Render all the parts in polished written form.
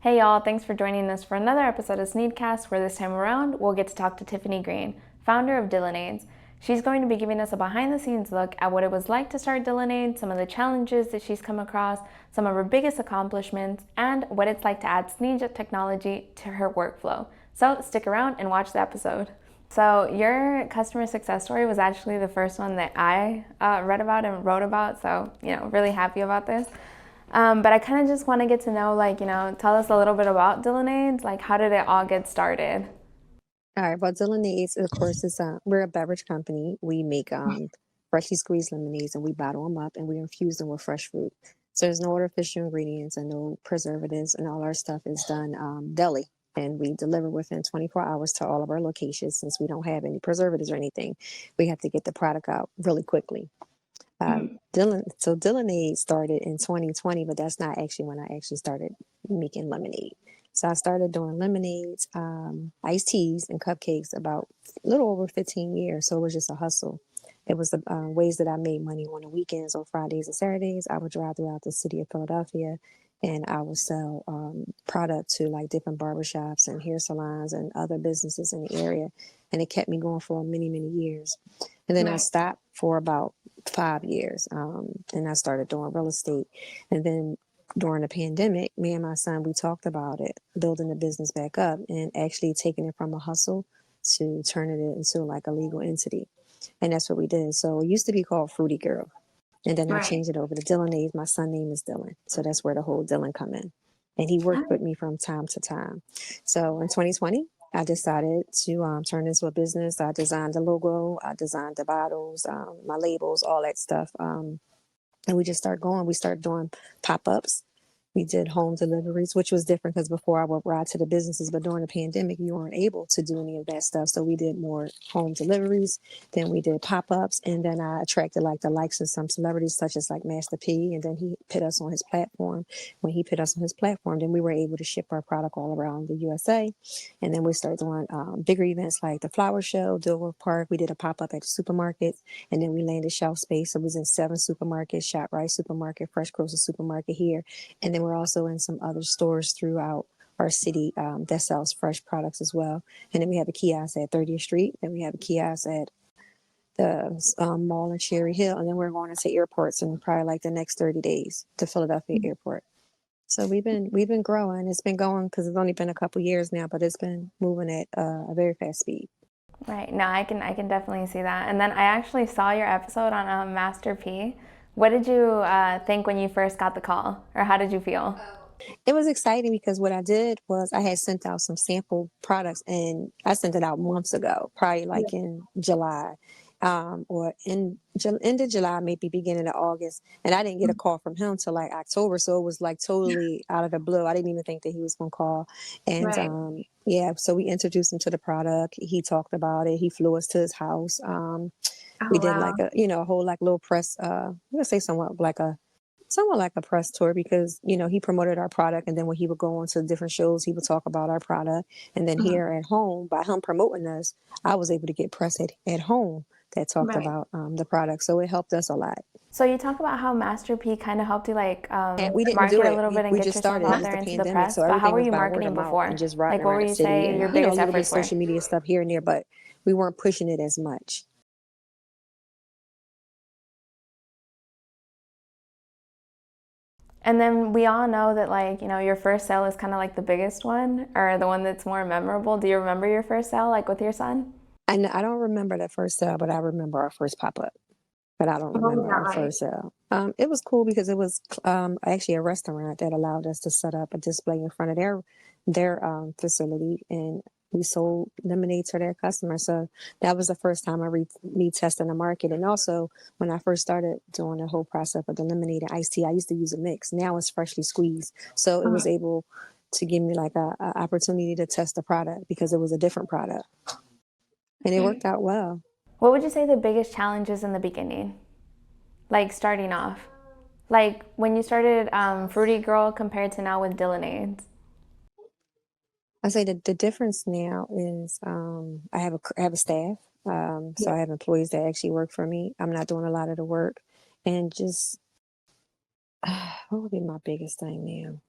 Hey y'all, thanks for joining us for another episode of SNEED-CAST, where this time around we'll get to talk to Tiffany Green, founder of Dillonades. She's going to be giving us a behind-the-scenes look at what it was like to start Dillonades, some of the challenges that she's come across, some of her biggest accomplishments, and what it's like to add SNEED-JET technology to her workflow. So stick around and watch the episode. So your customer success story was actually the first one that I read about and wrote about, so really happy about this. But I kind of just want to get to know, tell us a little bit about Dillonades. Like, how did it all get started? All right. Well, Dillonades, of course, is we're a beverage company. We make freshly squeezed lemonades, and we bottle them up, and we infuse them with fresh fruit. So there's no artificial ingredients and no preservatives, and all our stuff is done deli, and we deliver within 24 hours to all of our locations. Since we don't have any preservatives or anything, we have to get the product out really quickly. Dillonade started in 2020, but that's not actually when I actually started making lemonade. So I started doing lemonades, iced teas, and cupcakes about a little over 15 years. So it was just a hustle. It was the ways that I made money on the weekends, on Fridays and Saturdays. I would drive throughout the city of Philadelphia, and I would sell product to like different barbershops and hair salons and other businesses in the area. And it kept me going for many, many years. And then I stopped for about 5 years. And I started doing real estate. And then during the pandemic, me and my son, we talked about it, building the business back up and actually taking it from a hustle to turning it into like a legal entity. And that's what we did. So it used to be called Fruity Girl. And then I changed it over to Dillonades. My son's name is Dylan. So that's where the whole Dylan come in. And he worked with me from time to time. So in 2020, I decided to turn into a business. I designed the logo, I designed the bottles, my labels, all that stuff. And we just started going. We started doing pop-ups. We did home deliveries, which was different because before I would ride to the businesses, but during the pandemic, you weren't able to do any of that stuff. So we did more home deliveries. Then we did pop-ups, and then I attracted like the likes of some celebrities, such as like Master P. And then he put us on his platform. When he put us on his platform, then we were able to ship our product all around the USA. And then we started doing bigger events like the flower show, Dilworth Park. We did a pop-up at the supermarket, and then we landed shelf space. So it was in 7 supermarkets, ShopRite supermarket, Fresh Grocer supermarket here, and then we're also in some other stores throughout our city that sells fresh products as well. And then we have a kiosk at 30th Street. Then we have a kiosk at the mall in Cherry Hill. And then we're going into airports in probably like the next 30 days to Philadelphia Airport. So we've been growing. It's been going because it's only been a couple years now, but it's been moving at a very fast speed. Right. No, I can definitely see that. And then I actually saw your episode on Master P. What did you think when you first got the call, or how did you feel? It was exciting because what I did was I had sent out some sample products, and I sent it out months ago, probably like in July, or in end of July, maybe beginning of August. And I didn't get a call from him till like October. So it was like totally out of the blue. I didn't even think that he was going to call. And yeah, so we introduced him to the product. He talked about it. He flew us to his house. We did like a whole like little press, I'm gonna say somewhat like a press tour because he promoted our product, and then when he would go on to different shows, he would talk about our product. And then here at home, by him promoting us, I was able to get press at home that talked about the product, so it helped us a lot. So you talk about how Master P kind of helped you And we didn't do market a it, little bit and we get just yourself started. It out was there the into the pandemic, press. so But how everything were was you by word marketing of mouth and before? just riding Like, what around would the you city, say and your a biggest little bit of efforts were? social media stuff here and there, but we weren't pushing it as much. And then we all know that, your first sale is kind of like the biggest one, or the one that's more memorable. Do you remember your first sale, like with your son? And I don't remember the first sale, but I remember our first pop-up. But I don't remember our first sale. It was cool because it was actually a restaurant that allowed us to set up a display in front of their facility, and we sold lemonade to their customers. So that was the first time me testing the market. And also, when I first started doing the whole process of the lemonade and iced tea, I used to use a mix. Now it's freshly squeezed, so it was able to give me like a opportunity to test the product because it was a different product, and it worked out well. What would you say the biggest challenges in the beginning, like starting off? Like when you started Fruity Girl compared to now with Dillonades? I say that the difference now is I have a staff, so I have employees that actually work for me. I'm not doing a lot of the work, and just what would be my biggest thing now?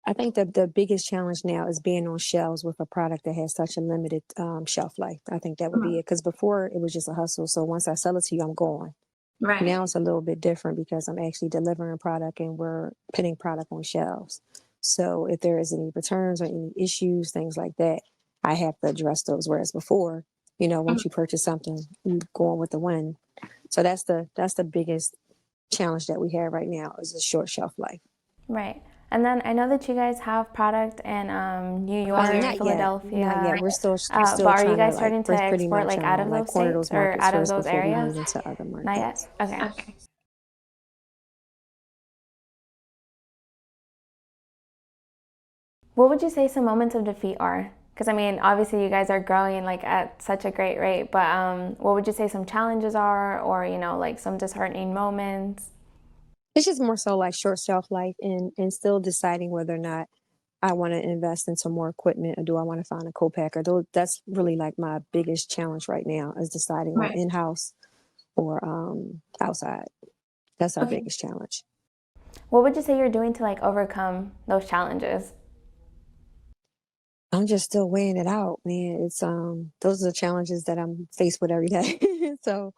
I think that the biggest challenge now is being on shelves with a product that has such a limited shelf life. I think that would be Mhm. it. Because before it was just a hustle. So once I sell it to you, I'm gone. Right. Now it's a little bit different because I'm actually delivering product and we're putting product on shelves. So if there is any returns or any issues, things like that, I have to address those. Whereas before, Mhm. once you purchase something, you go on with the win. So that's the biggest challenge that we have right now is a short shelf life. Right. And then I know that you guys have product in New York, Not yet, not Philadelphia, yet. We're still but are you trying to guys like starting to pretty export much like out of like those corner states those or markets out of first those before we areas? move into other Not yet? markets. Okay. Okay. What would you say some moments of defeat are? Because I mean, obviously you guys are growing like at such a great rate, but what would you say some challenges are, or like some disheartening moments? It's just more so like short shelf life and still deciding whether or not I want to invest into more equipment or do I want to find a co-packer. That's really like my biggest challenge right now is deciding on Right. in-house or outside. That's our Okay. biggest challenge. What would you say you're doing to like overcome those challenges? I'm just still weighing it out, man. It's those are the challenges that I'm faced with every day. So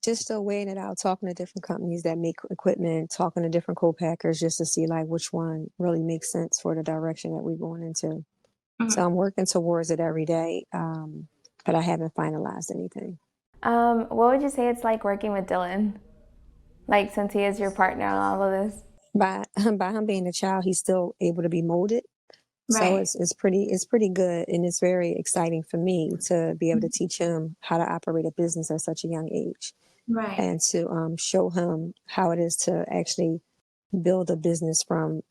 just still weighing it out, talking to different companies that make equipment, talking to different co-packers just to see like which one really makes sense for the direction that we're going into. So Mhm. I'm working towards it every day, but I haven't finalized anything. What would you say it's like working with Dylan? Like since he is your partner on all of this? By by him being a child, he's still able to be molded. So Right. it's pretty good, and it's very exciting for me to be able to Mhm. teach him how to operate a business at such a young age, Right. and to show him how it is to actually build a business from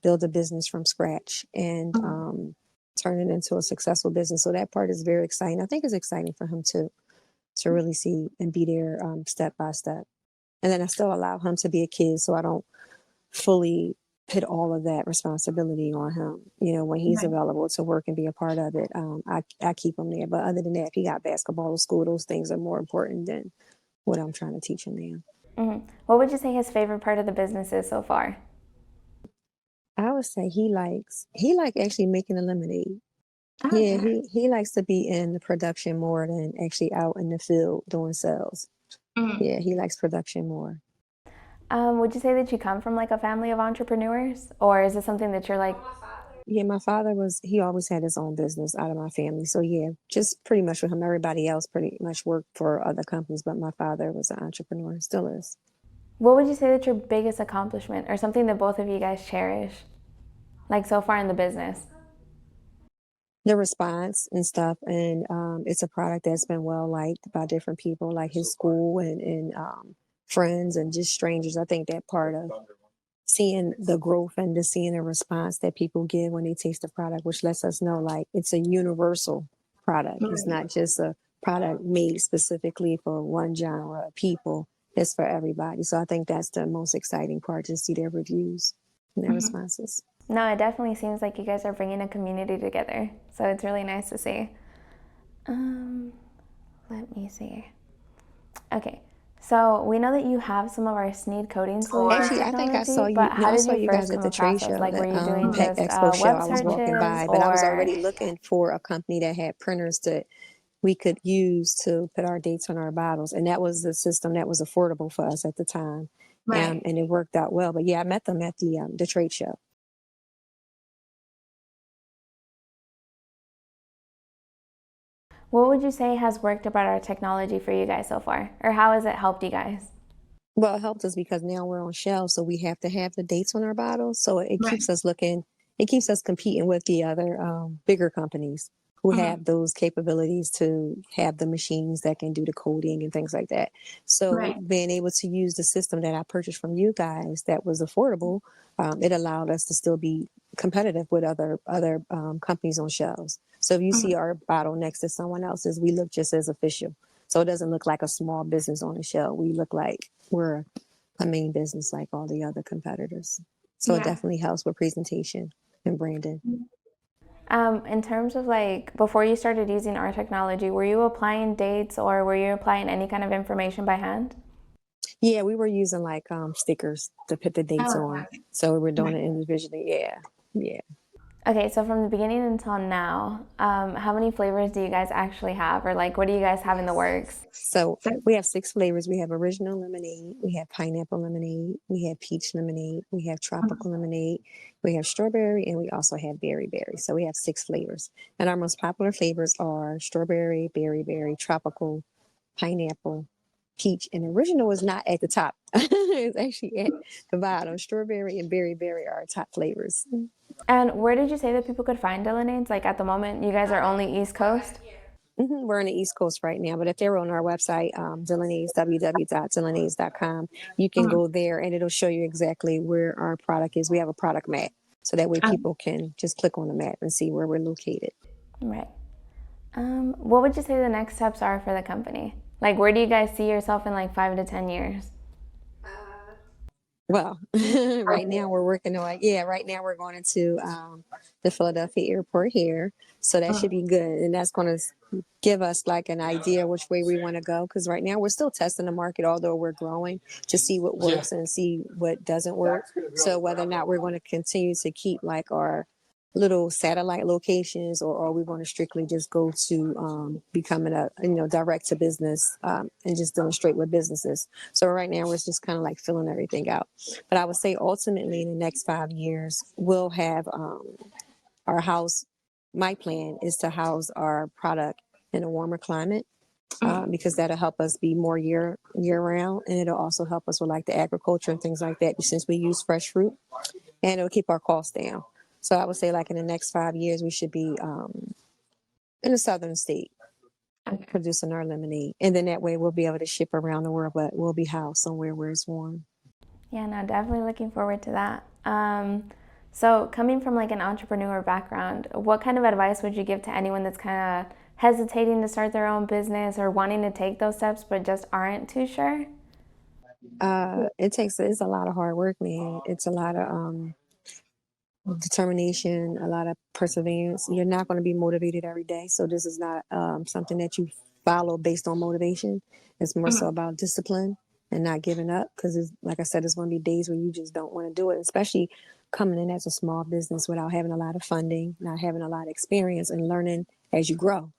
scratch and Mhm. turn it into a successful business. So that part is very exciting. I think it's exciting for him too to really see and be there step by step. And then I still allow him to be a kid, so I don't fully put all of that responsibility on him. When he's Right. available to work and be a part of it, I keep him there. But other than that, if he got basketball or school, those things are more important than what I'm trying to teach him now. What would you say his favorite part of the business is so far? I would say he like actually making the lemonade. Yeah, Okay. he likes to be in the production more than actually out in the field doing sales. Mhm. Yeah, he likes production more. Would you say that you come from like a family of entrepreneurs, or is it something that you're like, Yeah, my father he always had his own business out of my family. So yeah, just pretty much with him. Everybody else pretty much worked for other companies, but my father was an entrepreneur, still is. what would you say that your biggest accomplishment or something that both of you guys cherish, like so far in the business? The response and stuff, and it's a product that's been well liked by different people, like his school and friends and just strangers. I think that part of seeing the growth and just seeing the response that people give when they taste the product, which lets us know like it's a universal product. It's Right. not just a product made specifically for one genre of people. It's for everybody. So I think that's the most exciting part to see their reviews and their Mhm. responses. No, it definitely seems like you guys are bringing a community together. So it's really nice to see. Um, Let me see. Okay, so we know that you have some of our SNEED coding solutions Actually, I think I saw technology, you. but No, how I did saw you you first guys at come the trade across us? show, Like, were that you doing Pack just Expo show. web I was walking searches by, but I was or? already looking for a company that had printers that we could use to put our dates on our bottles, and that was the system that was affordable for us at the time, Right. and it worked out well. But yeah, I met them at the trade show. What would you say has worked about our technology for you guys so far? Or how has it helped you guys? Well, it helped us because now we're on shelves, so we have to have the dates on our bottles. So it Right. keeps us it keeps us competing with the other bigger companies who Mhm. have those capabilities to have the machines that can do the coding and things like that. So Right. being able to use the system that I purchased from you guys that was affordable, it allowed us to still be competitive with other companies on shelves. So if you Mhm. see our bottle next to someone else's, we look just as official. So it doesn't look like a small business on the shelf. We look like we're a main business like all the other competitors. So it Yeah. definitely helps with presentation and branding. In terms of like before you started using our technology, were you applying dates or were you applying any kind of information by hand? Yeah, we were using like stickers to put the dates Oh, on. okay. So we were doing Right. it individually. Yeah. Yeah. Okay, so from the beginning until now, how many flavors do you guys actually have? Or like, what do you guys have in the works? So we have 6 flavors. We have original lemonade, we have pineapple lemonade, we have peach lemonade, we have tropical lemonade, we have strawberry, and we also have berry. So we have 6 flavors. And our most popular flavors are strawberry, berry, tropical, pineapple, peach, and original is not at the top. It's actually at the bottom. Strawberry and berry are our top flavors. And where did you say that people could find Dillonades? Like at the moment, you guys are only East Coast? We're on the East Coast right now, but if they're on our website, Dillonades, www.dillonades.com, you can go there and it'll show you exactly where our product is. We have a product map, so that way people can just click on the map and see where we're located. Right. What would you say the next steps are for the company? Like, where do you guys see yourself in like 5 to 10 years? Well, right now we're working on, right now we're going into the Philadelphia airport here. So that should be good. And that's going to give us like an idea which way we want to go. Because right now we're still testing the market, although we're growing, to see what works and see what doesn't work. So whether or not we're going to continue to keep like our little satellite locations, or are we going to strictly just go to becoming a direct to business and just dealing straight with businesses. So right now we're just kind of like filling everything out. But I would say ultimately in the next 5 years we'll have our house. My plan is to house our product in a warmer climate. Because that'll help us be more year round, and it'll also help us with like the agriculture and things like that, since we use fresh fruit, and it'll keep our costs down. So I would say like in the next 5 years, we should be in a southern state producing our lemonade. And then that way we'll be able to ship around the world, but we'll be housed somewhere where it's warm. Yeah, no, definitely looking forward to that. So coming from like an entrepreneur background, what kind of advice would you give to anyone that's kind of hesitating to start their own business or wanting to take those steps but just aren't too sure? It's a lot of hard work, man. It's a lot of determination, a lot of perseverance. You're not going to be motivated every day. So this is not something that you follow based on motivation. It's more so about discipline and not giving up, because like I said, it's going to be days where you just don't want to do it, especially coming in as a small business without having a lot of funding, not having a lot of experience, and learning as you grow.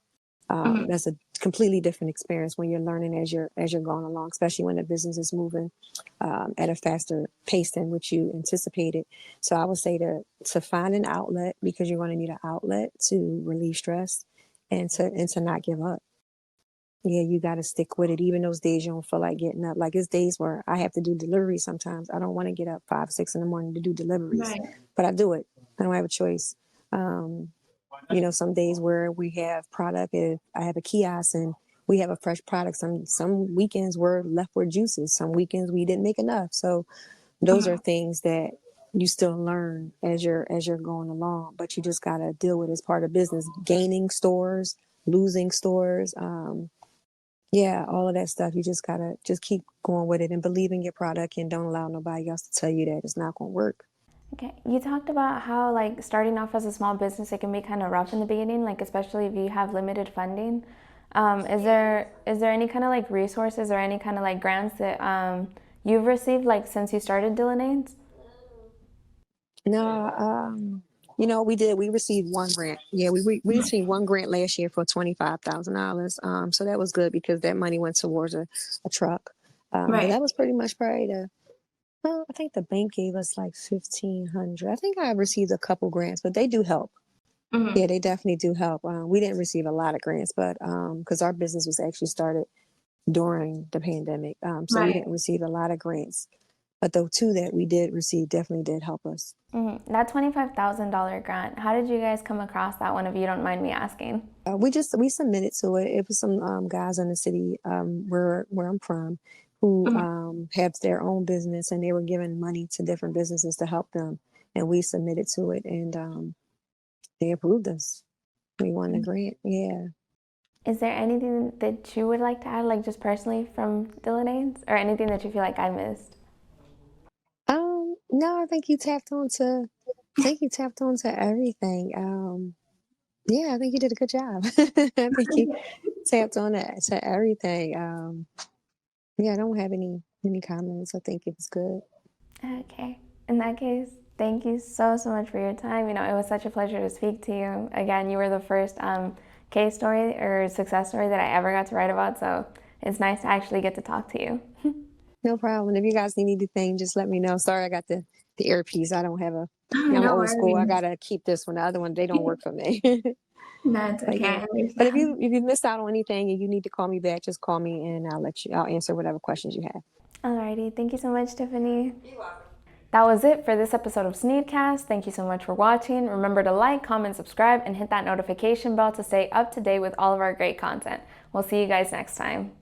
That's a completely different experience when you're learning as you're going along, especially when the business is moving at a faster pace than what you anticipated. So I would say to find an outlet, because you're going to need an outlet to relieve stress, and to not give up. Yeah, you got to stick with it, even those days you don't feel like getting up. Like, it's days where I have to do deliveries sometimes. I don't want to get up 5, 6 in the morning to do deliveries, but I do it. I don't have a choice. Some days where we have product, if I have a kiosk and we have a fresh product, some weekends we're left with juices. Some weekends we didn't make enough. So those are things that you still learn as you're going along, but you just got to deal with it as part of business. Gaining stores, losing stores, all of that stuff. You just got to just keep going with it and believe in your product, and don't allow nobody else to tell you that it's not going to work. Okay, you talked about how like starting off as a small business, it can be kind of rough in the beginning, like especially if you have limited funding. Is there any kind of like resources or any kind of like grants that you've received like since you started Dillonades? No, we received one grant. Yeah, we received one grant last year for $25,000. So that was good because that money went towards a truck. But that was pretty much well, I think the bank gave us like 1,500. I think I received a couple grants, but they do help. Yeah, they definitely do help. We didn't receive a lot of grants, but because our business was actually started during the pandemic, so we didn't receive a lot of grants. But the two that we did receive definitely did help us. That $25,000 grant, how did you guys come across that one, if you don't mind me asking? We submitted to it. It was some guys in the city where I'm from who have their own business, and they were giving money to different businesses to help them, and we submitted to it, and they approved us. We won the grant. Yeah. Is there anything that you would like to add, like just personally from Dillonades, or anything that you feel like I missed? No, I think you tapped onto. I think you tapped onto everything. Yeah, I think you did a good job. I think you tapped on to everything. Yeah, I don't have any comments. I think it was good. Okay, in that case, Thank you so much for your time. You know, it was such a pleasure to speak to you. Again, you were the first case story or success story that I ever got to write about, so it's nice to actually get to talk to you. No problem. If you guys need anything, just let me know. Sorry, I got the earpiece. I don't have a. I'm No old school. I worries. gotta keep this one. The other one, they don't work for me. That's But okay, yeah. I But if understand. you missed out on anything and you need to call me back, just call me and I'll answer whatever questions you have. Alrighty, thank you so much, Tiffany. That was it for this episode of SNEED-CAST. Thank you so much for watching. Remember to like, comment, subscribe, and hit that notification bell to stay up to date with all of our great content. We'll see you guys next time.